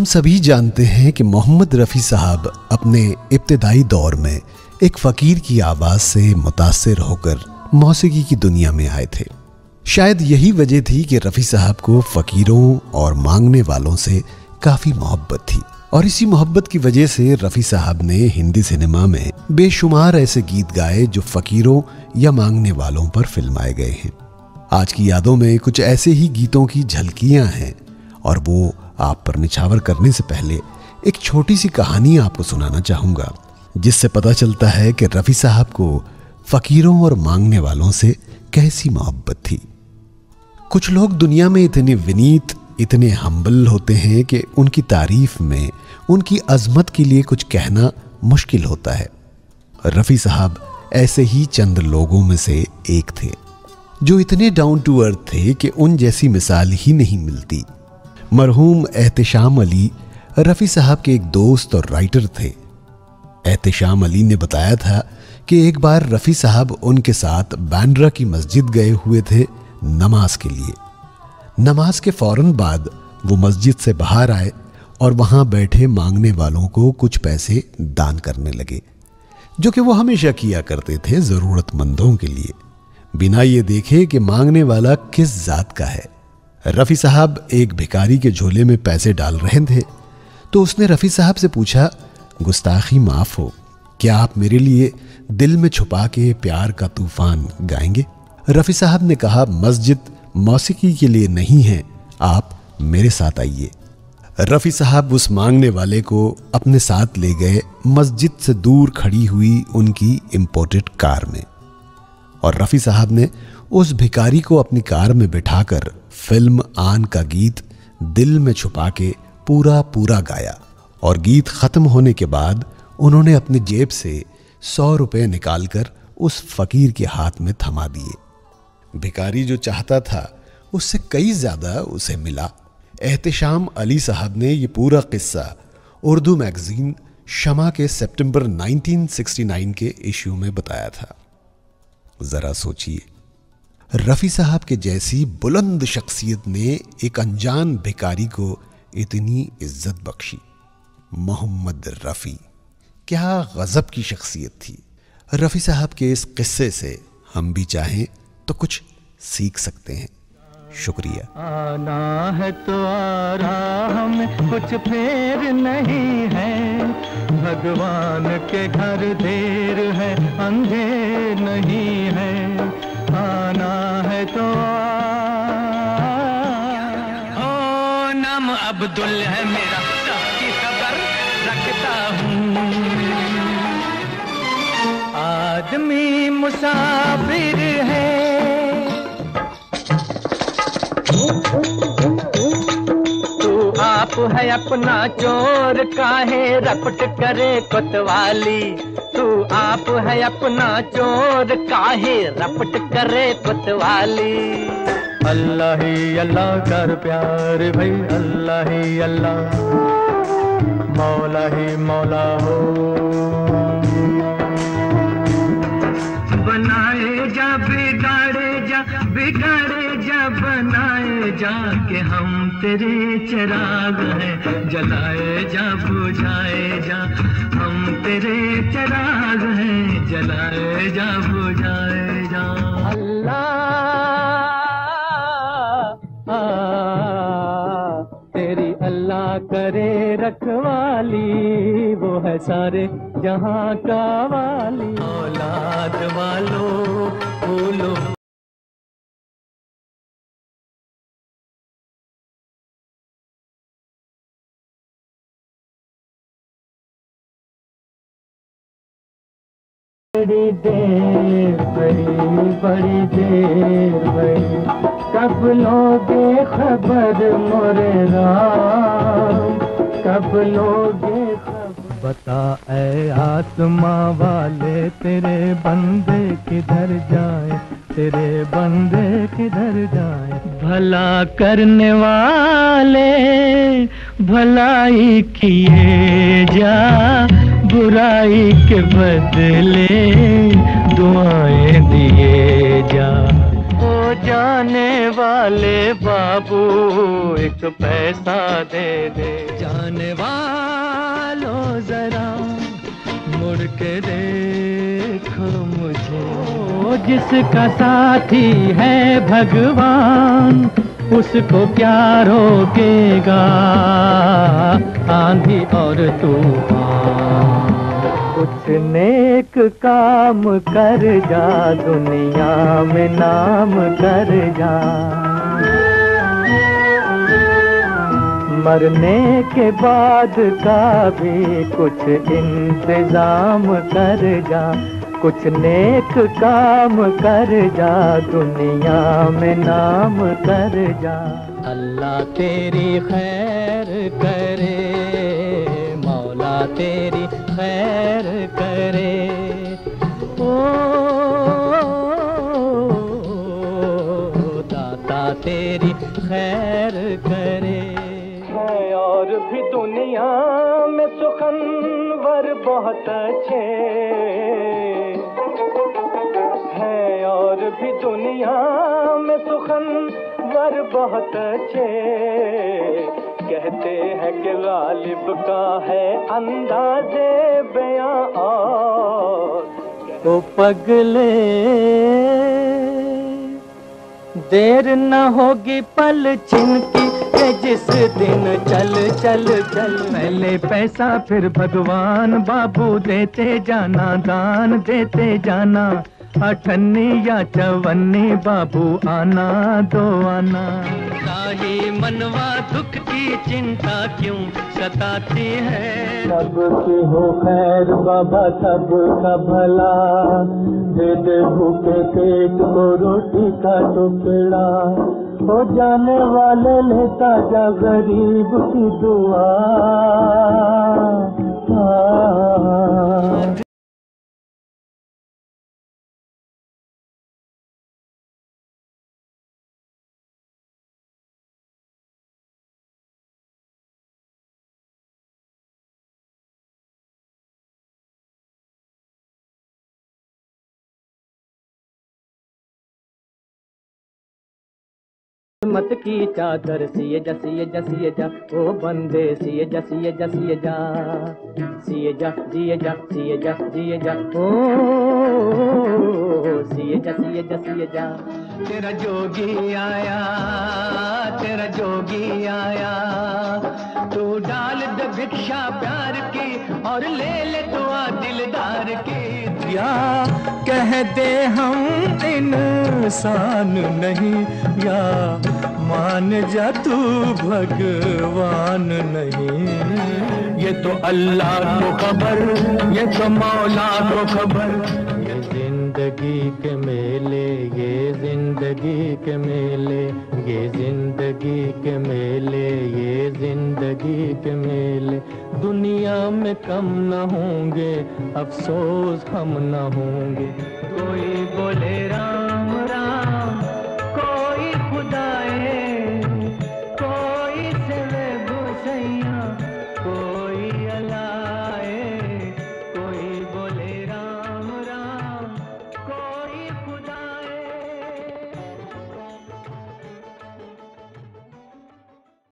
हम सभी जानते हैं कि मोहम्मद रफ़ी साहब अपने इब्तिदाई दौर में एक फ़कीर की आवाज़ से मुतासिर होकर मौसीकी की दुनिया में आए थे। शायद यही वजह थी कि रफ़ी साहब को फ़कीरों और मांगने वालों से काफ़ी मोहब्बत थी, और इसी मोहब्बत की वजह से रफ़ी साहब ने हिंदी सिनेमा में बेशुमार ऐसे गीत गाए जो फ़कीरों या मांगने वालों पर फिल्माए गए हैं। आज की यादों में कुछ ऐसे ही गीतों की झलकियां हैं, और वो आप पर निछावर करने से पहले एक छोटी सी कहानी आपको सुनाना चाहूँगा, जिससे पता चलता है कि रफ़ी साहब को फ़कीरों और मांगने वालों से कैसी मोहब्बत थी। कुछ लोग दुनिया में इतने विनीत, इतने हम्बल होते हैं कि उनकी तारीफ में उनकी अजमत के लिए कुछ कहना मुश्किल होता है। रफ़ी साहब ऐसे ही चंद लोगों में से एक थे जो इतने डाउन टू अर्थ थे कि उन जैसी मिसाल ही नहीं मिलती। मरहूम एहतिशाम अली रफ़ी साहब के एक दोस्त और राइटर थे। एहतिशाम अली ने बताया था कि एक बार रफ़ी साहब उनके साथ बांद्रा की मस्जिद गए हुए थे नमाज के लिए। नमाज के फौरन बाद वो मस्जिद से बाहर आए और वहां बैठे मांगने वालों को कुछ पैसे दान करने लगे, जो कि वो हमेशा किया करते थे ज़रूरतमंदों के लिए, बिना ये देखे कि मांगने वाला किस जात का है। रफ़ी साहब एक भिखारी के झोले में पैसे डाल रहे थे तो उसने रफ़ी साहब से पूछा, गुस्ताखी माफ़ हो, क्या आप मेरे लिए दिल में छुपा के प्यार का तूफान गाएंगे? रफ़ी साहब ने कहा, मस्जिद मौसीकी के लिए नहीं है, आप मेरे साथ आइए। रफ़ी साहब उस मांगने वाले को अपने साथ ले गए मस्जिद से दूर खड़ी हुई उनकी इंपोर्टेड कार में, और रफ़ी साहब ने उस भिखारी को अपनी कार में बिठाकर फिल्म आन का गीत दिल में छुपा के पूरा गाया, और गीत खत्म होने के बाद उन्होंने अपनी जेब से 100 रुपए निकालकर उस फकीर के हाथ में थमा दिए। भिखारी जो चाहता था उससे कई ज्यादा उसे मिला। एहतिशाम अली साहब ने यह पूरा किस्सा उर्दू मैगजीन शमा के सितंबर 1969 के इश्यू में बताया था। जरा सोचिए, रफ़ी साहब के जैसी बुलंद शख्सियत ने एक अनजान भिखारी को इतनी इज्जत बख्शी। मोहम्मद रफ़ी, क्या गजब की शख्सियत थी। रफ़ी साहब के इस किस्से से हम भी चाहें तो कुछ सीख सकते हैं। शुक्रिया। आना है तो आ रहा, हमें कुछ फेर नहीं है, भगवान के घर देर है, अंधेर नहीं है। आना है तो ओ नाम अब्दुल है मेरा, सबकी खबर रखता हूँ। आदमी मुसाफिर है, तू आप है अपना चोर, काहे रपट करे कोतवाली। तू आप है अपना चोर, काहे रपट करे कोतवाली। अल्लाह ही अल्लाह कर प्यार भाई, अल्लाह ही अल्लाह, मौला ही मौला हो। बनाए जा बिगाड़े जा, बिगाड़े जा बनाए जा, के हम तेरे चिराग हैं, जलाए जा बुझाए जा, हम तेरे चिराग हैं, जलाए जा बुझाए जा। तेरी अल्लाह करे रखवाली, वो है सारे जहां का वाली। औलाद वालों फूलो बड़ी देर बड़ी देर बड़ी, कब लोगे खबर मोरे राम, कब लोगे खबर। बता ऐ आसमां वाले, तेरे बंदे किधर जाए, तेरे बंदे किधर जाए। भला करने वाले भलाई किए जा, बुराई के बदले दुआएं दिए जा। ओ जाने वाले बाबू एक पैसा दे दे। जाने वालों जरा मुड़ के देखो मुझे। ओ जिसका साथी है भगवान उसको क्या रोकेगा आंधी और तूफान। कुछ नेक काम कर जा दुनिया में नाम कर जा। मरने के बाद का भी कुछ इंतजाम कर जा। कुछ नेक काम कर जा दुनिया में नाम कर जा। अल्लाह तेरी खैर करे मौला तेरी खैर करे। ओ दाता तेरी खैर करे। है और भी दुनिया में सुखनवर बहुत अच्छे। है और भी दुनिया में सुखनवर बहुत अच्छे। कहते हैं कि गालिब का है अंदाज़े बयां और ओ पगले देर न होगी पल छिनकी जिस दिन चल चल चल। पहले पैसा फिर भगवान बाबू देते जाना दान देते जाना। अठन्नी या चवन्नी बाबू आना दो आना। ताही मनवा दुख की चिंता क्यों सताती है। सबकी हो खैर बाबा सबका भला। दे दे भूखे पेट को रोटी का टुकड़ा। हो जाने वाले लेता जा गरीब की दुआ। मत की चादर सिए जा सिए जा सिए जा। ओ बंदे सिए जा सिए जा सिए जा। सिए जा जिए जा सिए जा जिए जा। ओ सिए जा सिए जा सिए जा। तेरा जोगी आया तेरा जोगी आया। तू डाल दे भिक्षा प्यार की और ले ले दुआ दिलदार की। या कह दे हम इंसान नहीं या मान जा तू भगवान नहीं। ये तो अल्लाह को खबर ये तो मौला को खबर। ये जिंदगी के मेले ये जिंदगी के मेले। ये जिंदगी के मेले ये जिंदगी के मेले। दुनिया में कम न होंगे अफसोस हम न होंगे। कोई बोले